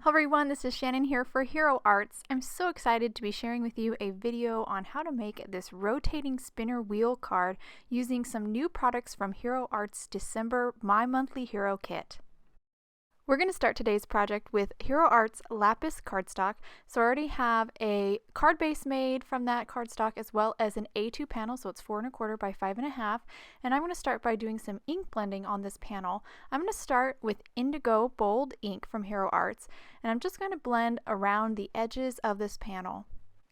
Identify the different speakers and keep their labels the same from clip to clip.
Speaker 1: Hello everyone, this is Shannon here for Hero Arts. I'm so excited to be sharing with you a video on how to make this rotating spinner wheel card using some new products from Hero Arts December My Monthly Hero Kit. We're going to start today's project with Hero Arts Lapis cardstock. So I already have a card base made from that cardstock as well as an A2 panel, so it's 4 1/4 by 5 1/2. And I'm going to start by doing some ink blending on this panel. I'm going to start with Indigo Bold ink from Hero Arts, and I'm just going to blend around the edges of this panel.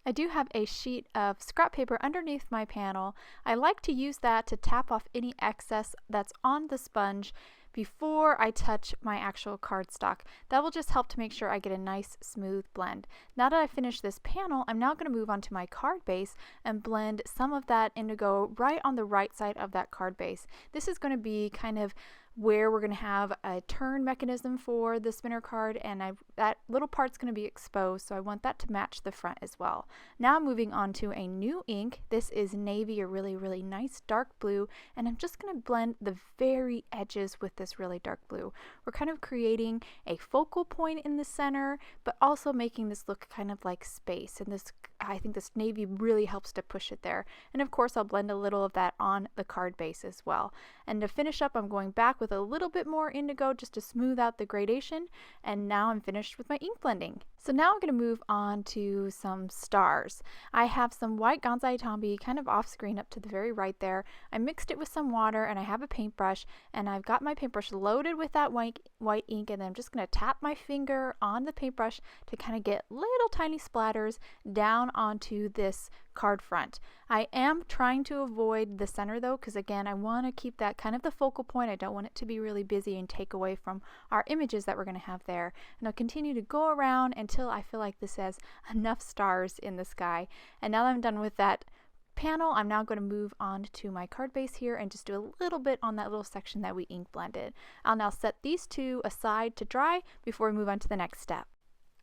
Speaker 1: I do have a sheet of scrap paper underneath my panel. I like to use that to tap off any excess that's on the sponge before I touch my actual cardstock. That will just help to make sure I get a nice smooth blend. Now that I've finished this panel, I'm now going to move on to my card base and blend some of that indigo right on the right side of that card base. This is going to be kind of where we're going to have a turn mechanism for the spinner card, and that little part's going to be exposed, so I want that to match the front as well. Now moving on to a new ink. This is navy, a really nice dark blue, and I'm just going to blend the very edges with this really dark blue. We're kind of creating a focal point in the center, but also making this look kind of like space, and I think this navy really helps to push it there. And of course I'll blend a little of that on the card base as well. And to finish up, I'm going back with a little bit more indigo just to smooth out the gradation, and now I'm finished with my ink blending. So now I'm going to move on to some stars. I have some white Gansai Tambi kind of off screen up to the very right there. I mixed it with some water, and I have a paintbrush, and I've got my paintbrush loaded with that white ink, and then I'm just going to tap my finger on the paintbrush to kind of get little tiny splatters down onto this card front. I am trying to avoid the center though, because again I want to keep that kind of the focal point. I don't want it to be really busy and take away from our images that we're going to have there. And I'll continue to go around until I feel like this has enough stars in the sky. And now that I'm done with that panel, I'm now going to move on to my card base here and just do a little bit on that little section that we ink blended. I'll now set these two aside to dry before we move on to the next step.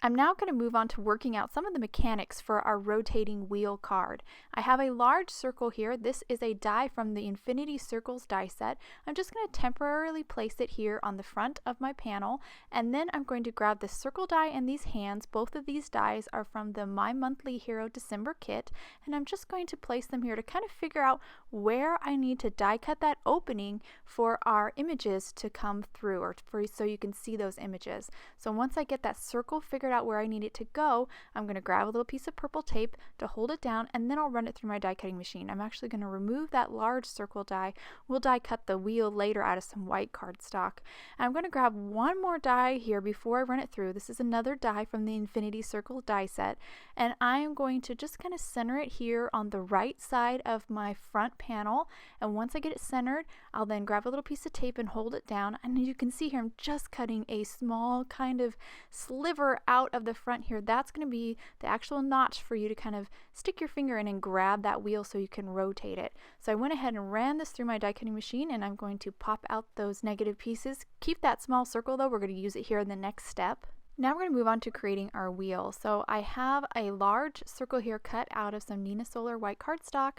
Speaker 1: I'm now going to move on to working out some of the mechanics for our rotating wheel card. I have a large circle here. This is a die from the Infinity Circles die set. I'm just going to temporarily place it here on the front of my panel, and then I'm going to grab the circle die and these hands. Both of these dies are from the My Monthly Hero December kit, and I'm just going to place them here to kind of figure out where I need to die cut that opening for our images to come through, or so you can see those images. So once I get that circle figured out where I need it to go, I'm going to grab a little piece of purple tape to hold it down, and then I'll run it through my die cutting machine. I'm actually going to remove that large circle die. We'll die cut the wheel later out of some white cardstock. I'm going to grab one more die here before I run it through. This is another die from the Infinity Circle die set, and I am going to just kind of center it here on the right side of my front panel. And once I get it centered, I'll then grab a little piece of tape and hold it down, and you can see here I'm just cutting a small kind of sliver out of the front here. That's going to be the actual notch for you to kind of stick your finger in and grab that wheel so you can rotate it. So I went ahead and ran this through my die cutting machine, and I'm going to pop out those negative pieces. Keep that small circle though, we're going to use it here in the next step. Now we're going to move on to creating our wheel. So I have a large circle here cut out of some Nina Solar white cardstock,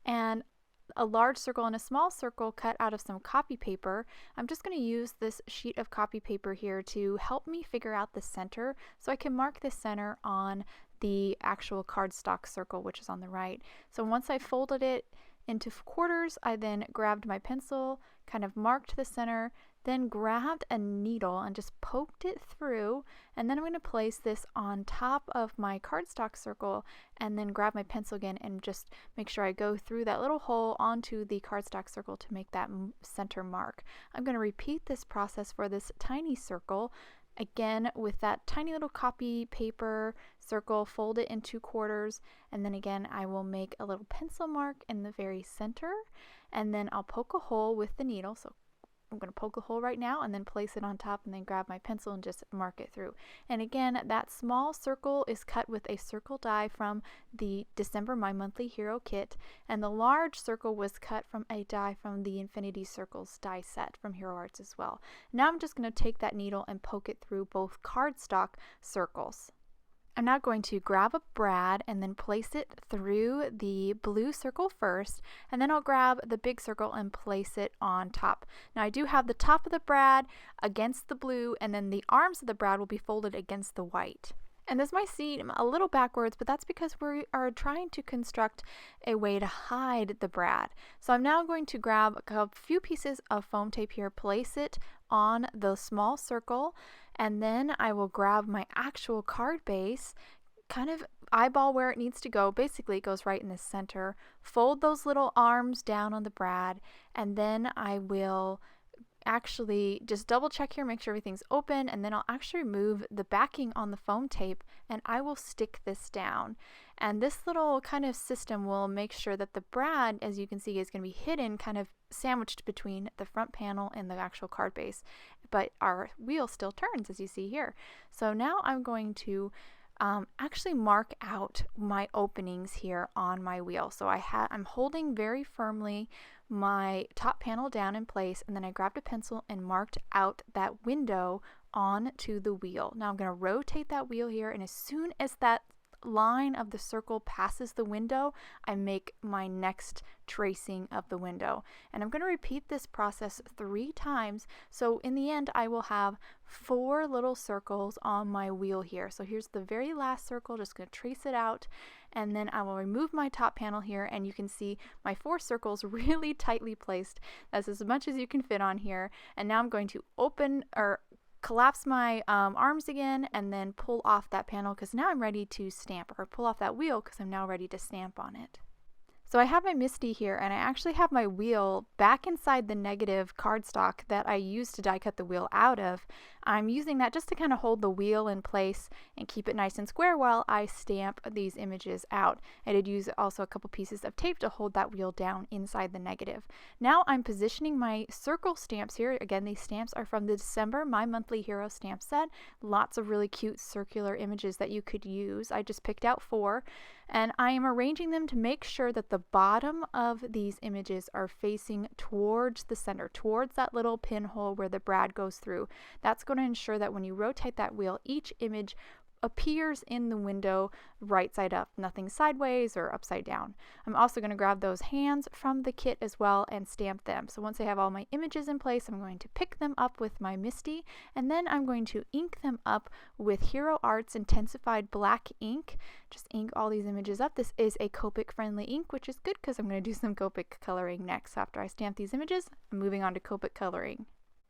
Speaker 1: and a large circle and a small circle cut out of some copy paper. I'm just going to use this sheet of copy paper here to help me figure out the center, so I can mark the center on the actual cardstock circle, which is on the right. So once I folded it into quarters, I then grabbed my pencil, kind of marked the center, then grabbed a needle and just poked it through, and then I'm going to place this on top of my cardstock circle, and then grab my pencil again and just make sure I go through that little hole onto the cardstock circle to make that center mark. I'm going to repeat this process for this tiny circle. Again, with that tiny little copy paper circle, fold it in 2 quarters, and then again I will make a little pencil mark in the very center, and then I'll poke a hole with the needle. So I'm going to poke a hole right now and then place it on top, and then grab my pencil and just mark it through. And again, that small circle is cut with a circle die from the December My Monthly Hero kit, and the large circle was cut from a die from the Infinity Circles die set from Hero Arts as well. Now I'm just going to take that needle and poke it through both cardstock circles. I'm now going to grab a brad and then place it through the blue circle first, and then I'll grab the big circle and place it on top. Now I do have the top of the brad against the blue, and then the arms of the brad will be folded against the white. And this might seem a little backwards, but that's because we are trying to construct a way to hide the brad. So I'm now going to grab a few pieces of foam tape here, place it on the small circle, and then I will grab my actual card base, kind of eyeball where it needs to go. Basically, it goes right in the center. Fold those little arms down on the brad, and then I will actually just double check here, make sure everything's open, and then I'll actually remove the backing on the foam tape and I will stick this down. And this little kind of system will make sure that the brad, as you can see, is going to be hidden, kind of sandwiched between the front panel and the actual card base. But our wheel still turns, as you see here. So now I'm going to actually mark out my openings here on my wheel. So I'm holding very firmly my top panel down in place, and then I grabbed a pencil and marked out that window onto the wheel. Now I'm going to rotate that wheel here, and as soon as that line of the circle passes the window, I make my next tracing of the window. And I'm going to repeat this process 3 times. So in the end, I will have 4 little circles on my wheel here. So here's the very last circle, just going to trace it out. And then I will remove my top panel here, and you can see my 4 circles really tightly placed. That's as much as you can fit on here. And now I'm going to collapse my arms again and then pull off that panel, because now I'm ready to stamp, or pull off that wheel because I'm now ready to stamp on it. So I have my MISTI here, and I actually have my wheel back inside the negative cardstock that I used to die cut the wheel out of. I'm using that just to kind of hold the wheel in place and keep it nice and square while I stamp these images out. I did use also a couple pieces of tape to hold that wheel down inside the negative. Now I'm positioning my circle stamps here. Again, these stamps are from the December My Monthly Hero stamp set. Lots of really cute circular images that you could use. I just picked out 4. And I am arranging them to make sure that the bottom of these images are facing towards the center, towards that little pinhole where the brad goes through. That's going to ensure that when you rotate that wheel, each image appears in the window right side up, nothing sideways or upside down. I'm also going to grab those hands from the kit as well and stamp them. So once I have all my images in place, I'm going to pick them up with my MISTI, and then I'm going to ink them up with Hero Arts Intens-ified black ink. Just ink all these images up. This is a Copic friendly ink, which is good because I'm going to do some Copic coloring next. After I stamp these images, I'm moving on to Copic coloring.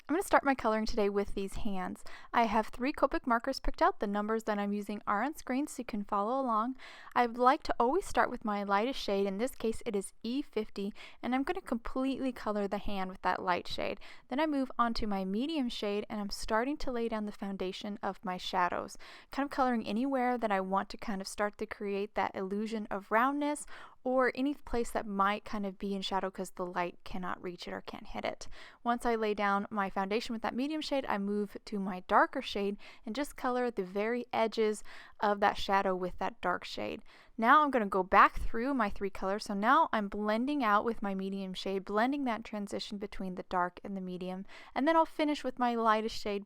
Speaker 1: I'm going to start my coloring today with these hands. I have 3 Copic markers picked out. The numbers that I'm using are on screen so you can follow along. I would like to always start with my lightest shade. In this case, it is E50, and I'm going to completely color the hand with that light shade. Then I move on to my medium shade, and I'm starting to lay down the foundation of my shadows, kind of coloring anywhere that I want to kind of start to create that illusion of roundness, or any place that might kind of be in shadow because the light cannot reach it or can't hit it. Once I lay down my foundation with that medium shade, I move to my darker shade and just color the very edges of that shadow with that dark shade. Now I'm going to go back through my 3 colors. So now I'm blending out with my medium shade, blending that transition between the dark and the medium. And then I'll finish with my lightest shade,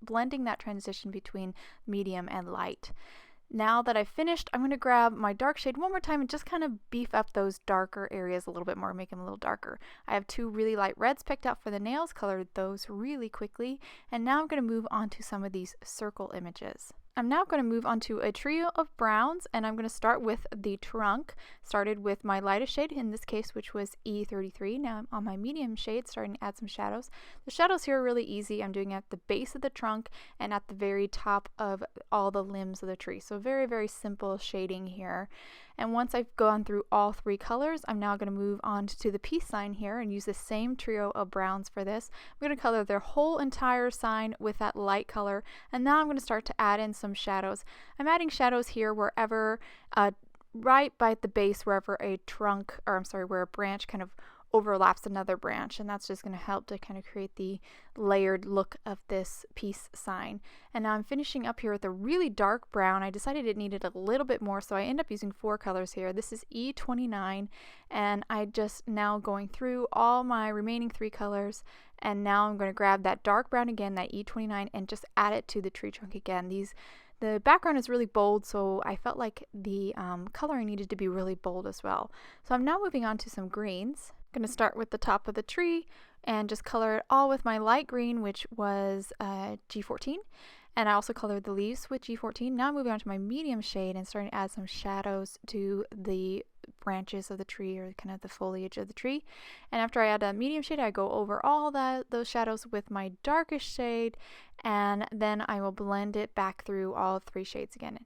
Speaker 1: blending that transition between medium and light. Now that I've finished, I'm going to grab my dark shade one more time and just kind of beef up those darker areas a little bit more, make them a little darker. I have 2 really light reds picked out for the nails, colored those really quickly, and now I'm going to move on to some of these circle images. I'm now going to move on to a trio of browns, and I'm going to start with the trunk. Started with my lightest shade, in this case, which was E33. Now I'm on my medium shade, starting to add some shadows. The shadows here are really easy. I'm doing it at the base of the trunk and at the very top of all the limbs of the tree. So very, very simple shading here. And once I've gone through all 3 colors, I'm now going to move on to the peace sign here and use the same trio of browns for this. I'm going to color their whole entire sign with that light color, and now I'm going to start to add in some shadows. I'm adding shadows here wherever, right by the base, wherever where a branch kind of overlaps another branch, and that's just going to help to kind of create the layered look of this peace sign. And now I'm finishing up here with a really dark brown. I decided it needed a little bit more, so I end up using 4 colors here. This is E29, and I just now going through all my remaining 3 colors, and now I'm going to grab that dark brown again, that E29, and just add it to the tree trunk again. The background is really bold, so I felt like the coloring needed to be really bold as well. So I'm now moving on to some greens. I'm going to start with the top of the tree and just color it all with my light green, which was G14. And I also colored the leaves with G14. Now I'm moving on to my medium shade and starting to add some shadows to the branches of the tree, or kind of the foliage of the tree. And after I add a medium shade, I go over all those shadows with my darkest shade, and then I will blend it back through all 3 shades again.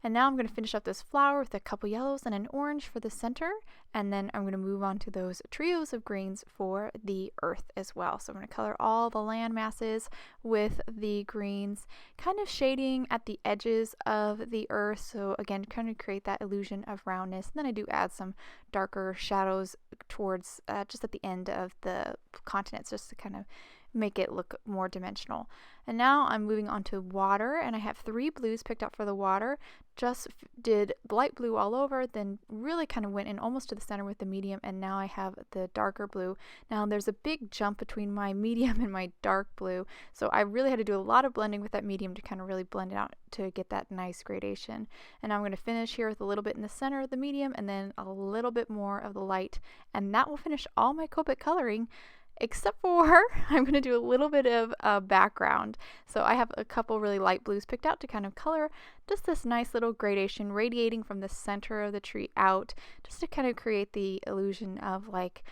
Speaker 1: And now I'm going to finish up this flower with a couple yellows and an orange for the center, and then I'm going to move on to those trios of greens for the earth as well. So I'm going to color all the land masses with the greens, kind of shading at the edges of the earth, so again, kind of create that illusion of roundness. And then I do add some darker shadows towards just at the end of the continents, just to kind of make it look more dimensional. And now I'm moving on to water, and I have 3 blues picked out for the water. Just did light blue all over, then really kind of went in almost to the center with the medium, and now I have the darker blue. Now there's a big jump between my medium and my dark blue, so I really had to do a lot of blending with that medium to kind of really blend it out to get that nice gradation. And I'm going to finish here with a little bit in the center of the medium and then a little bit more of the light, and that will finish all my Copic coloring. Except for I'm going to do a little bit of background. So I have a couple really light blues picked out to kind of color just this nice little gradation radiating from the center of the tree out, just to kind of create the illusion of like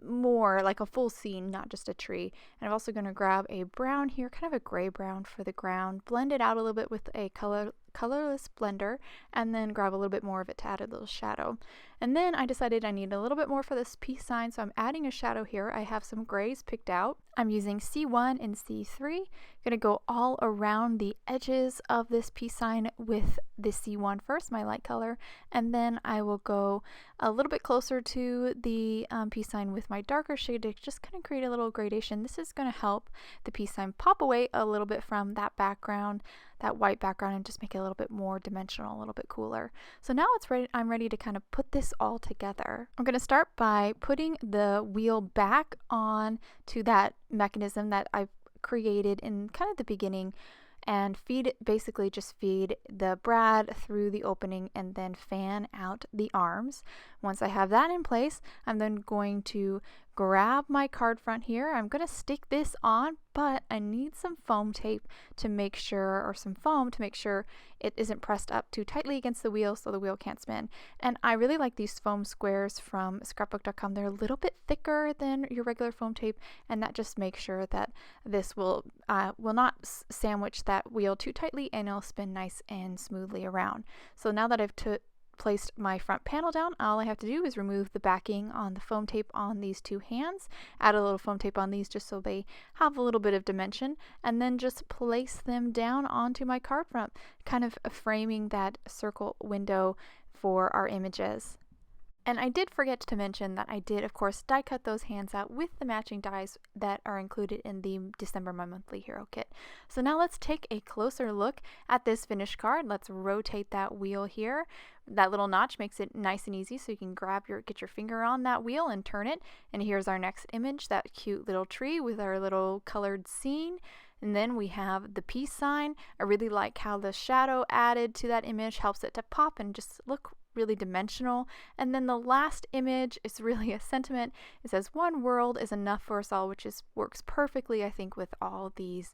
Speaker 1: more like a full scene, not just a tree. And I'm also going to grab a brown here, kind of a gray brown for the ground, blend it out a little bit with a colorless blender, and then grab a little bit more of it to add a little shadow. And then I decided I need a little bit more for this peace sign, so I'm adding a shadow here. I have some grays picked out. I'm using C1 and C3. I'm going to go all around the edges of this peace sign with the C1 first, my light color, and then I will go a little bit closer to the peace sign with my darker shade to just kind of create a little gradation. This is going to help the peace sign pop away a little bit from that background, that white background, and just make it a little bit more dimensional, a little bit cooler. So now it's ready. I'm ready to kind of put this all together. I'm going to start by putting the wheel back on to that mechanism that I've created in kind of the beginning, and basically just feed the brad through the opening and then fan out the arms. Once I have that in place, I'm then going to grab my card front here. I'm going to stick this on, but I need some foam tape to make sure, or some foam to make sure it isn't pressed up too tightly against the wheel so the wheel can't spin. And I really like these foam squares from scrapbook.com. They're a little bit thicker than your regular foam tape, and that just makes sure that this will not sandwich that wheel too tightly, and it'll spin nice and smoothly around. So now that I've placed my front panel down, all I have to do is remove the backing on the foam tape on these 2 hands, add a little foam tape on these just so they have a little bit of dimension, and then just place them down onto my card front, kind of framing that circle window for our images. And I did forget to mention that I did, of course, die cut those hands out with the matching dies that are included in the December My Monthly Hero Kit. So now let's take a closer look at this finished card. Let's rotate that wheel here. That little notch makes it nice and easy, so you can get your finger on that wheel and turn it. And here's our next image, that cute little tree with our little colored scene. And then we have the peace sign. I really like how the shadow added to that image helps it to pop and just look really dimensional. And then the last image is really a sentiment. It says, "One world is enough for us all," which works perfectly, I think, with all these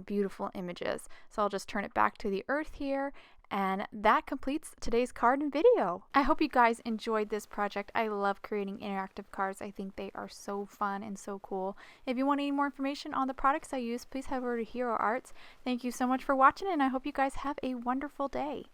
Speaker 1: beautiful images. So I'll just turn it back to the earth here, and that completes today's card and video. I hope you guys enjoyed this project. I love creating interactive cards. I think they are so fun and so cool. If you want any more information on the products I use, please head over to Hero Arts. Thank you so much for watching, and I hope you guys have a wonderful day.